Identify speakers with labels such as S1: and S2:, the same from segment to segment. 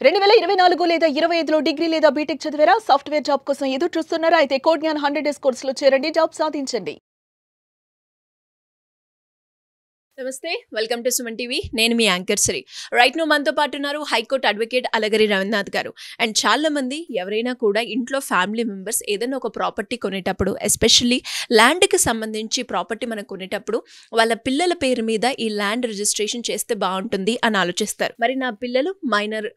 S1: 2024 లేదా 25లో డిగ్రీ లేదా బీటెక్ చదివారా? సాఫ్ట్‌వేర్ జాబ్ కోసం ఎదురు చూస్తున్నారా? అయితే కోడ్ జ్ఞాన్ 100 డేస్ కోర్సులో చేరండి, జాబ్ సాధించండి.
S2: నమస్తే, వెల్కమ్ టు సుమన్ టీవీ. నేను మీ యాంకర్ శ్రీ. రైట్ నో మనతో పాటు ఉన్నారు హైకోర్టు అడ్వకేట్ అలగరి రవీంద్రనాథ్ గారు. అండ్ చాలా మంది ఎవరైనా కూడా ఇంట్లో ఫ్యామిలీ మెంబర్స్ ఏదైనా ఒక ప్రాపర్టీ కొనేటప్పుడు, ఎస్పెషల్లీ ల్యాండ్కి సంబంధించి ప్రాపర్టీ మనం కొనేటప్పుడు వాళ్ళ పిల్లల పేరు మీద ఈ ల్యాండ్ రిజిస్ట్రేషన్ చేస్తే బాగుంటుంది అని ఆలోచిస్తారు. మరి నా పిల్లలు మైనర్,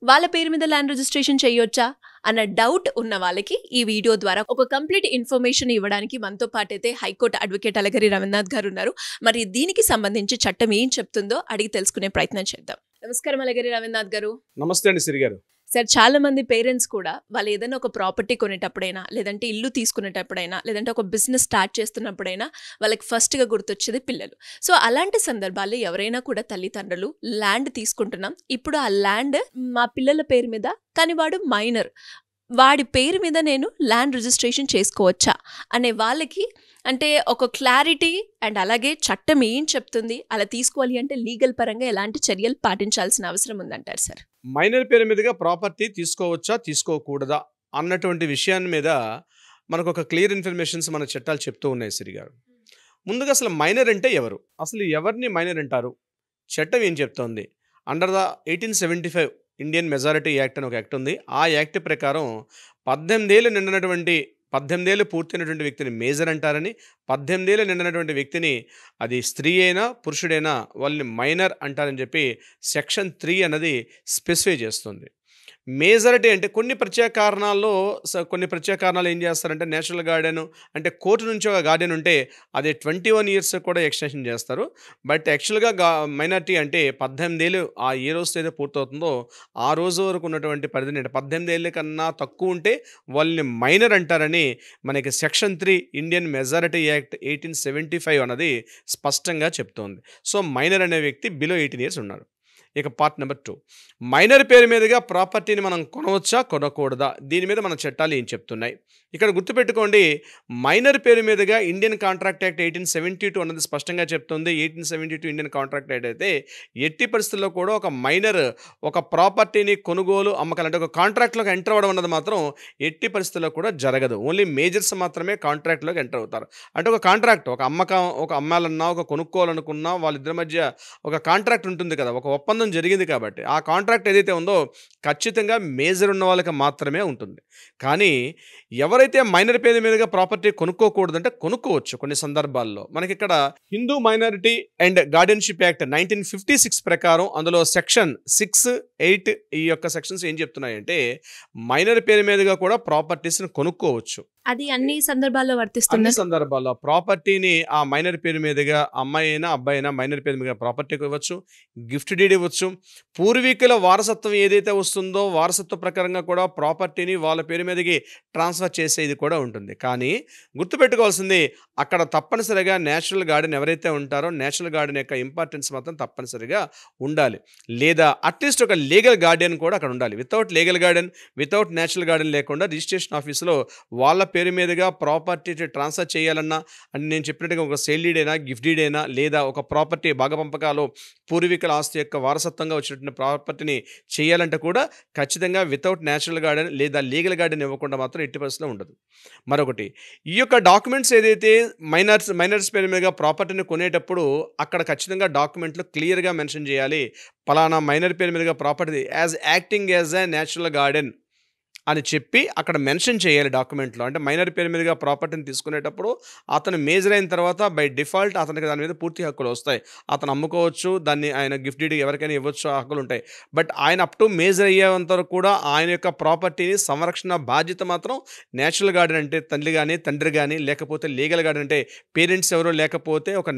S2: వాళ్ళ పేరు మీద ల్యాండ్ రిజిస్ట్రేషన్ చేయొచ్చా అన్న డౌట్ ఉన్న వాళ్ళకి ఈ వీడియో ద్వారా ఒక కంప్లీట్ ఇన్ఫర్మేషన్ ఇవ్వడానికి మనతో పాటు అయితే హైకోర్టు అడ్వకేట్ అలగరి రవీంద్రనాథ్ గారు ఉన్నారు. మరి దీనికి సంబంధించి చట్టం ఏం చెప్తుందో అడిగి తెలుసుకునే ప్రయత్నం చేద్దాం. నమస్కారం అలగరి రవీంద్రనాథ్ గారు.
S3: నమస్తే అండి సిరి గారు.
S2: సార్, చాలా మంది పేరెంట్స్ కూడా వాళ్ళు ఏదైనా ఒక ప్రాపర్టీ కొనేటప్పుడైనా, లేదంటే ఇల్లు తీసుకునేటప్పుడైనా, లేదంటే ఒక బిజినెస్ స్టార్ట్ చేస్తున్నప్పుడైనా వాళ్ళకి ఫస్ట్గా గుర్తొచ్చేది పిల్లలు. సో అలాంటి సందర్భాల్లో ఎవరైనా కూడా తల్లిదండ్రులు ల్యాండ్ తీసుకుంటున్నాం, ఇప్పుడు ఆ ల్యాండ్ మా పిల్లల పేరు మీద, కానీ వాడు మైనర్, వాడి పేరు మీద నేను ల్యాండ్ రిజిస్ట్రేషన్ చేసుకోవచ్చా అనే వాళ్ళకి అంటే ఒక క్లారిటీ అండ్ అలాగే చట్టం ఏం చెప్తుంది, అలా తీసుకోవాలి అంటే లీగల్ పరంగా ఎలాంటి చర్యలు పాటించాల్సిన అవసరం ఉందంటారు సార్?
S3: మైనర్ పేరు మీదుగా ప్రాపర్టీ తీసుకోవచ్చా తీసుకోకూడదా అన్నటువంటి విషయాన్ని మీద మనకు ఒక క్లియర్ ఇన్ఫర్మేషన్స్ మన చట్టాలు చెప్తూ ఉన్నాయి సిరి గారు. ముందుగా అసలు మైనర్ అంటే ఎవరు, అసలు ఎవరిని మైనర్ అంటారు, చట్టం ఏం చెప్తోంది? Under the 1875 Indian majority act అని ఒక యాక్ట్ ఉంది. ఆ యాక్ట్ ప్రకారం 18 ఏళ్ళు నిండినటువంటి 18 ఏళ్ళు పూర్తయినటువంటి వ్యక్తిని మేజర్ అంటారని, 18 ఏళ్ళు నిండినటువంటి వ్యక్తిని అది స్త్రీ అయినా పురుషుడైనా వాళ్ళని మైనర్ అంటారని చెప్పి సెక్షన్ 3 అన్నది స్పెసిఫై చేస్తుంది. మేజారిటీ అంటే కొన్ని ప్రత్యేక కారణాలు ఏం చేస్తారంటే నేషనల్ గార్డెన్ అంటే కోర్టు నుంచి ఒక గార్డెన్ ఉంటే అది 21 ఇయర్స్ కూడా ఎక్స్టెన్షన్ చేస్తారు. బట్ యాక్చువల్గా మైనారిటీ అంటే 18 ఏళ్ళు ఏ రోజు అయితే పూర్తవుతుందో ఆ రోజు వరకు ఉన్నటువంటి పరిధిని, అంటే 18 ఏళ్ళ కన్నా తక్కువ ఉంటే వాళ్ళని మైనర్ అంటారని మనకి సెక్షన్ 3 ఇండియన్ మెజారిటీ యాక్ట్ 1875 అన్నది స్పష్టంగా చెప్తోంది. సో మైనర్ అనే వ్యక్తి బిలో 18 ఇయర్స్ ఉన్నారు. ఇక పార్ట్ నెంబర్ 2, మైనర్ పేరు మీదుగా ప్రాపర్టీని మనం కొనవచ్చా కొనకూడదా, దీని మీద మన చట్టాలు ఏం చెప్తున్నాయి? ఇక్కడ గుర్తుపెట్టుకోండి, మైనర్ పేరు మీదుగా ఇండియన్ కాంట్రాక్ట్ యాక్ట్ 1872 అన్నది స్పష్టంగా చెప్తుంది. 1872 ఇండియన్ కాంట్రాక్ట్ యాక్ట్ అయితే ఎట్టి పరిస్థితుల్లో కూడా ఒక మైనర్ ఒక ప్రాపర్టీని కొనుగోలు అమ్మకాలంటే ఒక కాంట్రాక్ట్లోకి ఎంటర్ అవ్వడం అన్నది మాత్రం ఎట్టి పరిస్థితుల్లో కూడా జరగదు. ఓన్లీ మేజర్స్ మాత్రమే కాంట్రాక్ట్లోకి ఎంటర్ అవుతారు. అంటే ఒక కాంట్రాక్ట్, ఒక అమ్మాలన్నా ఒక కొనుక్కోవాలనుకున్నా వాళ్ళిద్దరి మధ్య ఒక కాంట్రాక్ట్ ఉంటుంది కదా, ఒక ఒప్పందం జరిగింది. కాబట్టి ఆ కాంట్రాక్ట్ ఏదైతే ఉందో ఖచ్చితంగా మేజర్ ఉన్న వాళ్ళకి మాత్రమే ఉంటుంది. కానీ ఎవరైతే మైనర్ పేరు మీదుగా ప్రాపర్టీ కొనుక్కోకూడదంటే కొనుక్కోవచ్చు కొన్ని సందర్భాల్లో. మనకి ఇక్కడ Hindu minority and guardianship act 1956 ప్రకారం అందులో సెక్షన్ 6, 8 ఈ యొక్క సెక్షన్స్ ఏం చెప్తున్నాయంటే మైనర్ పేరు మీదుగా కూడా ప్రాపర్టీస్ని కొనుక్కోవచ్చు.
S2: అది అన్ని సందర్భాల్లో వర్తిస్తుంది.
S3: అన్ని సందర్భాల్లో ప్రాపర్టీని ఆ మైనర్ పేరు మీదుగా అమ్మాయి అయినా అబ్బాయి అయినా మైనర్ పేరు మీద ప్రాపర్టీకి ఇవ్వచ్చు, గిఫ్ట్ డీడ్ ఇవ్వచ్చు. పూర్వీకుల వారసత్వం ఏదైతే వస్తుందో వారసత్వ ప్రకారంగా కూడా ప్రాపర్టీని వాళ్ళ పేరు మీదకి ట్రాన్స్ఫర్ చేసేది కూడా ఉంటుంది. కానీ గుర్తుపెట్టుకోవాల్సింది అక్కడ తప్పనిసరిగా నేషనల్ గార్డెన్ ఎవరైతే ఉంటారో నేషనల్ గార్డెన్ యొక్క ఇంపార్టెన్స్ మాత్రం తప్పనిసరిగా ఉండాలి. లేదా అట్లీస్ట్ ఒక లీగల్ గార్డెన్ కూడా అక్కడ ఉండాలి. Without legal garden, without national garden లేకుండా రిజిస్ట్రేషన్ ఆఫీసులో వాళ్ళ పేరు మీదుగా ప్రాపర్టీ ట్రాన్స్ఫర్ చేయాలన్నా, అని నేను చెప్పినట్టుగా ఒక సేల్ డీడ్ అయినా గిఫ్ట్ డీడ్ అయినా, లేదా ఒక ప్రాపర్టీ భాగపంపకాలు పూర్వీకుల ఆస్తి యొక్క వారసత్వంగా వచ్చినటువంటి ప్రాపర్టీని చేయాలంటే కూడా ఖచ్చితంగా వితౌట్ నేషనల్ గార్డెన్ లేదా లీగల్ గార్డెన్ ఇవ్వకుండా మాత్రం ఎట్టి పరిస్థితిలో ఉండదు. మరొకటి, ఈ యొక్క డాక్యుమెంట్స్ ఏదైతే మైనర్స్ పేరు మీద ప్రాపర్టీని కొనేటప్పుడు అక్కడ ఖచ్చితంగా డాక్యుమెంట్లో క్లియర్గా మెన్షన్ చేయాలి, పలానా మైనర్ పేరు మీదుగా property acting as a national garden అని చెప్పి అక్కడ మెన్షన్ చేయాలి డాక్యుమెంట్లో. అంటే మైనర్ పేరు మీదుగా ప్రాపర్టీని తీసుకునేటప్పుడు అతను మేజర్ అయిన తర్వాత బై డిఫాల్ట్ అతనికి దాని మీద పూర్తి హక్కులు వస్తాయి. అతను అమ్ముకోవచ్చు, దాన్ని ఆయన గిఫ్ట్ డీడ్ ఎవరికైనా ఇవ్వచ్చు, హక్కులు ఉంటాయి. బట్ ఆయన అప్ టు మేజర్ అయ్యేంత వరకు కూడా ఆయన యొక్క ప్రాపర్టీని సంరక్షణ బాధ్యత మాత్రం నేషనల్ గార్డెన్ అంటే తల్లి కానీ తండ్రి కానీ, లేకపోతే లీగల్ గార్డెన్ అంటే పేరెంట్స్ ఎవరో, లేకపోతే ఒక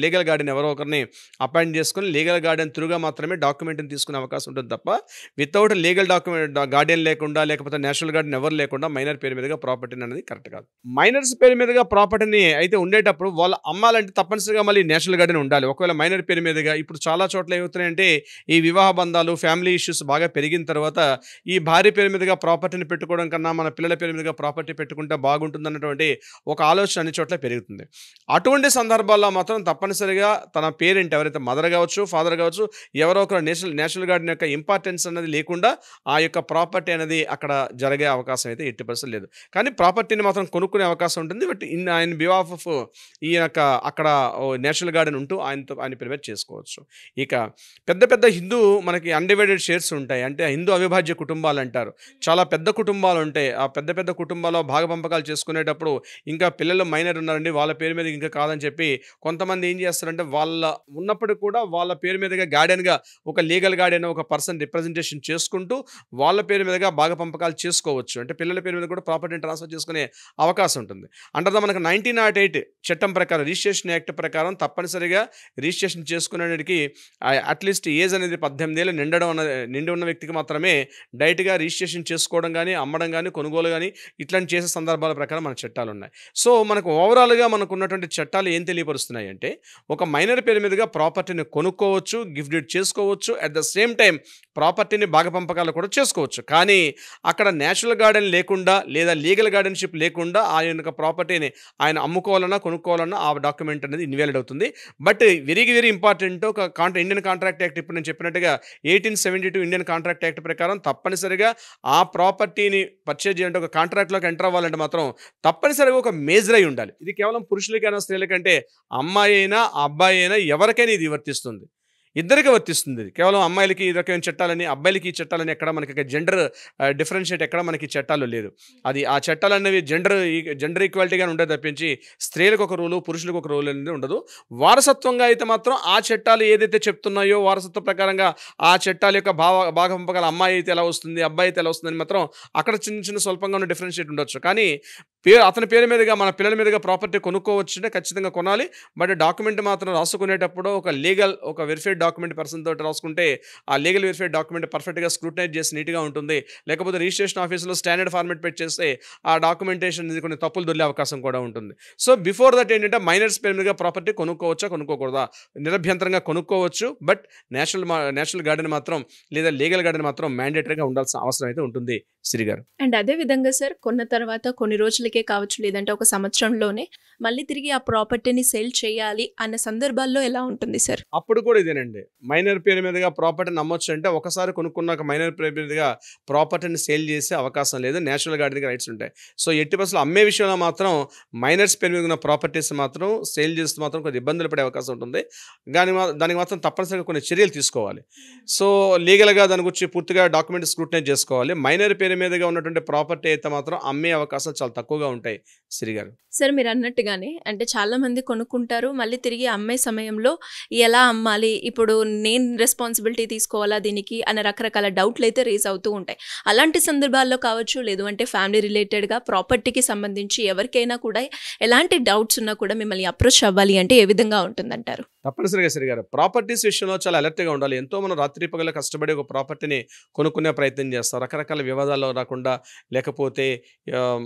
S3: లీగల్ గార్డెన్ ఎవరో ఒకరిని అపాయింట్ చేసుకుని లీగల్ గార్డెన్ త్రూగా మాత్రమే డాక్యుమెంట్ని తీసుకునే అవకాశం ఉంటుంది తప్ప వితౌట్ లీగల్ గార్డెన్ లేకుండా, లేకపోతే లేకపోతే నేషనల్ గార్డెన్ ఎవరు లేకుండా మైనర్ పేరు మీదుగా ప్రాపర్టీని అనేది కరెక్ట్ కాదు. మైనర్స్ పేరు మీదుగా ప్రాపర్టీని అయితే ఉండేటప్పుడు వాళ్ళు అమ్మాలంటే తప్పనిసరిగా మళ్ళీ నేషనల్ గార్డెన్ ఉండాలి. ఒకవేళ మైనర్ పేరు మీదుగా ఇప్పుడు చాలా చోట్ల ఏమవుతున్నాయంటే ఈ వివాహ బంధాలు ఫ్యామిలీ ఇష్యూస్ బాగా పెరిగిన తర్వాత ఈ భార్య పేరు మీదుగా ప్రాపర్టీని పెట్టుకోవడం కన్నా మన పిల్లల పేరు మీదుగా ప్రాపర్టీ పెట్టుకుంటే బాగుంటుంది అన్నటువంటి ఒక ఆలోచన అన్ని చోట్ల పెరుగుతుంది. అటువంటి సందర్భాల్లో మాత్రం తప్పనిసరిగా తన పేరెంట్ ఎవరైతే మదర్ కావచ్చు ఫాదర్ కావచ్చు ఎవరో ఒకరు నేషనల్ గార్డెన్ యొక్క ఇంపార్టెన్స్ అనేది లేకుండా ఆ యొక్క ప్రాపర్టీ అనేది అక్కడ జరిగే అవకాశం అయితే 80% లేదు. కానీ ప్రాపర్టీని మాత్రం కొనుక్కునే అవకాశం ఉంటుంది. బట్ ఆయన బిహాఫ్ ఆఫ్ ఈ యొక్క అక్కడ నేషనల్ గార్డెన్ ఉంటూ ఆయన ప్రిపేర్ చేసుకోవచ్చు. ఇక పెద్ద పెద్ద హిందూ మనకి అన్డివైడెడ్ షేర్స్ ఉంటాయి, అంటే హిందూ అవిభాజ్య కుటుంబాలు అంటారు. చాలా పెద్ద కుటుంబాలు ఉంటాయి. ఆ పెద్ద పెద్ద కుటుంబాల్లో భాగపంపకాలు చేసుకునేటప్పుడు ఇంకా పిల్లలు మైనర్ ఉన్నారండి వాళ్ళ పేరు మీద ఇంకా కాదని చెప్పి కొంతమంది ఏం చేస్తారంటే వాళ్ళ ఉన్నప్పుడు కూడా వాళ్ళ పేరు మీదుగా గార్డెన్గా ఒక లీగల్ గార్డెన్ ఒక పర్సన్ రిప్రజెంటేషన్ చేసుకుంటూ వాళ్ళ పేరు మీదుగా భాగపంపకాలు చేసుకోవచ్చు. అంటే పిల్లల పేరు మీద కూడా ప్రాపర్టీని ట్రాన్స్ఫర్ చేసుకునే అవకాశం ఉంటుంది. అంటే మనకు 1908 చట్టం ప్రకారం రిజిస్ట్రేషన్ యాక్ట్ ప్రకారం తప్పనిసరిగా రిజిస్ట్రేషన్ చేసుకునేటికి అట్లీస్ట్ ఏజ్ అనేది 18 ఏళ్ళు నిండి ఉన్న వ్యక్తికి మాత్రమే డైరెక్ట్గా రిజిస్ట్రేషన్ చేసుకోవడం కానీ అమ్మడం కానీ కొనుగోలు కానీ ఇట్లాంటి చేసే సందర్భాల ప్రకారం మన చట్టాలు ఉన్నాయి. సో మనకు ఓవరాల్గా మనకు ఉన్నటువంటి చట్టాలు ఏం తెలియపరుస్తున్నాయి అంటే ఒక మైనర్ పేరు మీదుగా ప్రాపర్టీని కొనుక్కోవచ్చు, గిఫ్ట్ డీడ్ చేసుకోవచ్చు, అట్ ద సేమ్ టైం ప్రాపర్టీని భాగపంపకాలు కూడా చేసుకోవచ్చు. కానీ అక్కడ నేషనల్ గార్డెన్ లేకుండా లేదా లీగల్ గార్డెన్షిప్ లేకుండా ఆయన యొక్క ప్రాపర్టీని ఆయన అమ్ముకోవాలన్నా కొనుక్కోవాలన్నా ఆ డాక్యుమెంట్ అనేది ఇన్వాలిడ్ అవుతుంది. బట్ వెరీ వెరీ ఇంపార్టెంట్ ఒక ఇండియన్ కాంట్రాక్ట్ యాక్ట్ ఇప్పుడు నేను చెప్పినట్టుగా 1872 ఇండియన్ కాంట్రాక్ట్ యాక్ట్ ప్రకారం తప్పనిసరిగా ఆ ప్రాపర్టీని పర్చేజ్ చేయాలంటే ఒక కాంట్రాక్ట్లోకి ఎంటర్ అవ్వాలంటే మాత్రం తప్పనిసరిగా ఒక మేజర్ అయి ఉండాలి. ఇది కేవలం పురుషులకైనా స్త్రీలకంటే అమ్మాయి అయినా అబ్బాయి అయినా ఎవరికైనా ఇది వర్తిస్తుంది, ఇద్దరికి వర్తిస్తుంది. కేవలం అమ్మాయిలకి ఈ రకమైన చట్టాలని అబ్బాయిలకి ఈ చట్టాలని ఎక్కడ మనకి జెండర్ డిఫరెన్షియేట్ ఎక్కడ మనకి చట్టాలు లేదు. అది ఆ చట్టాలు అనేవి జెండర్ ఈక్వాలిటీగానే ఉండదు తప్పించి స్త్రీలకు ఒక రూలు పురుషులకు ఒక రూల్ అనేది ఉండదు. వారసత్వంగా అయితే మాత్రం ఆ చట్టాలు ఏదైతే చెప్తున్నాయో వారసత్వ ప్రకారంగా ఆ చట్టాల యొక్క భాగపంపకాల అమ్మాయి అయితే ఎలా వస్తుంది అబ్బాయి అయితే ఎలా వస్తుందని మాత్రం అక్కడ చిన్న చిన్న స్వల్పంగా ఉన్న డిఫరెన్షియేట్ ఉండొచ్చు. కానీ అతని పేరు మీదుగా మన పిల్లల మీదుగా ప్రాపర్టీ కొనుక్కోవచ్చు అంటే ఖచ్చితంగా కొనాలి. బట్ డాక్యుమెంట్ మాత్రం రాసుకునేటప్పుడు ఒక లీగల్ ఒక వెరిఫైడ్ డాక్యుమెంట్ పర్సన్ తోటి రాసుకుంటే ఆ లీగల్ వెరిఫైడ్ డాక్యుమెంట్ పర్ఫెక్ట్గా స్క్రూటనైజ్ చేసి నీట్గా ఉంటుంది. లేకపోతే రిజిస్ట్రేషన్ ఆఫీస్లో స్టాండర్డ్ ఫార్మేట్ పెట్టి చేస్తే ఆ డాక్యుమెంటేషన్ కొన్ని తప్పులు దొరికే అవకాశం కూడా ఉంటుంది. సో బిఫోర్ దట్ ఏంటంటే మైనర్స్ పేరు మీదుగా ప్రాపర్టీ కొనుక్కోవచ్చా కొనుక్కోకూడదా నిరభ్యంతరంగా కొనుక్కోవచ్చు. బట్ నేషనల్ గార్డెన్ మాత్రం లేదా లీగల్ గార్డెన్ మాత్రం మ్యాండేటరీగా ఉండాల్సిన అవసరం అయితే ఉంటుంది శ్రీ గారు.
S2: అండ్ అదే విధంగా సార్ కొన్న తర్వాత కొన్ని రోజులకే కావచ్చు లేదంటే ఒక సంవత్సరంలోనే మళ్ళీ తిరిగి ఆ ప్రాపర్టీని సేల్ చేయాలి అన్న సందర్భాల్లో ఎలా ఉంటుంది సార్?
S3: అప్పుడు కూడా ఇదేనండి, మైనర్ పేరు మీదుగా ప్రాపర్టీని నమ్మొచ్చు అంటే ఒకసారి కొనుక్కున్నాక మైనర్ పేరు మీదుగా ప్రాపర్టీని సేల్ చేసే అవకాశం లేదు. నేషనల్ గార్డెన్కి రైట్స్ ఉంటాయి. సో 80% అమ్మే విషయంలో మాత్రం మైనర్స్ పేరు మీద ఉన్న ప్రాపర్టీస్ మాత్రం సేల్ చేస్తే మాత్రం కొన్ని ఇబ్బందులు పడే అవకాశం ఉంటుంది. దానికి మాత్రం తప్పనిసరిగా కొన్ని చర్యలు తీసుకోవాలి. సో లీగల్గా దాని గురించి పూర్తిగా డాక్యుమెంట్ స్క్రూటనైజ్ చేసుకోవాలి. మైనర్ పేరు మీదుగా ఉన్నటువంటి ప్రాపర్టీ అయితే మాత్రం అమ్మే అవకాశాలు చాలా తక్కువగా ఉంటాయి శ్రీ గారు.
S2: సార్ మీరు అన్నట్టుగానే అంటే చాలా మంది కొనుక్కుంటారు, మళ్ళీ తిరిగి అమ్మే సమయంలో ఎలా అమ్మాలి, ఇప్పుడు నేను రెస్పాన్సిబిలిటీ తీసుకోవాలా దీనికి అనే రకరకాల డౌట్లు అయితే రేజ్ అవుతూ ఉంటాయి. అలాంటి సందర్భాల్లో కావచ్చు లేదు అంటే ఫ్యామిలీ రిలేటెడ్గా ప్రాపర్టీకి సంబంధించి ఎవరికైనా కూడా ఎలాంటి డౌట్స్ ఉన్నా కూడా మిమ్మల్ని అప్రోచ్ అవ్వాలి అంటే ఏ విధంగా ఉంటుందంటారు?
S3: తప్పనిసరిగా శ్రీ గారు ప్రాపర్టీస్ విషయంలో చాలా అలర్ట్గా ఉండాలి. ఎంతో మనం రాత్రి పగల కష్టపడి ఒక ప్రాపర్టీని కొనుక్కునే ప్రయత్నం చేస్తాం. రకరకాల వివాదాల్లో రాకుండా లేకపోతే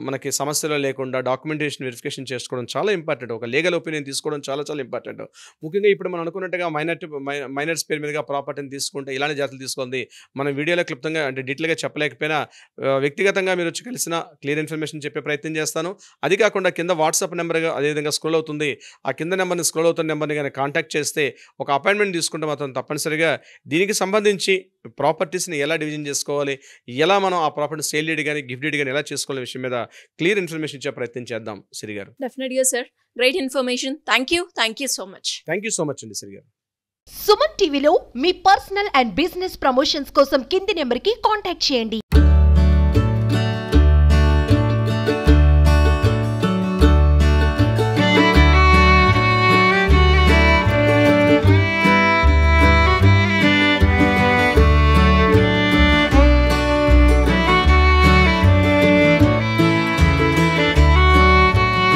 S3: మనకి సమస్యలు లేకుండా డాక్యుమెంటేషన్ వెరిఫికేషన్ చేసుకోవడం చాలా ఇంపార్టెంట్. ఒక లీగల్ ఒపీనియన్ తీసుకోవడం చాలా చాలా ఇంపార్టెంట్. ముఖ్యంగా ఇప్పుడు మనం అనుకున్నట్టుగా మైనర్స్ పేరు మీదుగా ప్రాపర్టీని తీసుకుంటే ఇలాంటి జాగ్రత్తలు తీసుకోండి. మనం వీడియోలో క్లుప్తంగా అంటే డీటెయిల్గా చెప్పలేకపోయినా వ్యక్తిగతంగా మీరు వచ్చి కలిసిన క్లియర్ ఇన్ఫర్మేషన్ చెప్పే ప్రయత్నం చేస్తాను. అది కాకుండా కింద వాట్సాప్ నెంబర్గా అదేవిధంగా స్క్రోల్ అవుతుంది, ఆ కింద నెంబర్ని స్క్రోల్ అవుతున్న నెంబర్ని కానీ కాంటాక్ట్ చేస్తే ఒక అపాయింట్మెంట్ తీసుకుంటే మాత్రం తప్పనిసరిగా దీనికి సంబంధించి ప్రాపర్టీస్ని ఎలా డివిజన్ చేసుకోవాలి, ఎలా మనం ఆ ప్రాపర్టీ సేల్ డీడ్ కానీ గిఫ్ట్ డీడ్ కానీ ఎలా చేసుకోవాలనే విషయం మీద క్లియర్ ఇన్ఫర్మేషన్ ఇచ్చే ప్రయత్నం చేద్దాం శ్రీ గారు.
S2: డెఫినెట్గా sir, great information. Thank you so much.
S3: Thank you so much అండి శ్రీ గారు.
S4: సుమన్ టీవీలో మీ పర్సనల్ అండ్ బిజినెస్ ప్రమోషన్స్ కోసం కింది నెంబర్కి కాంటాక్ట్ చేయండి.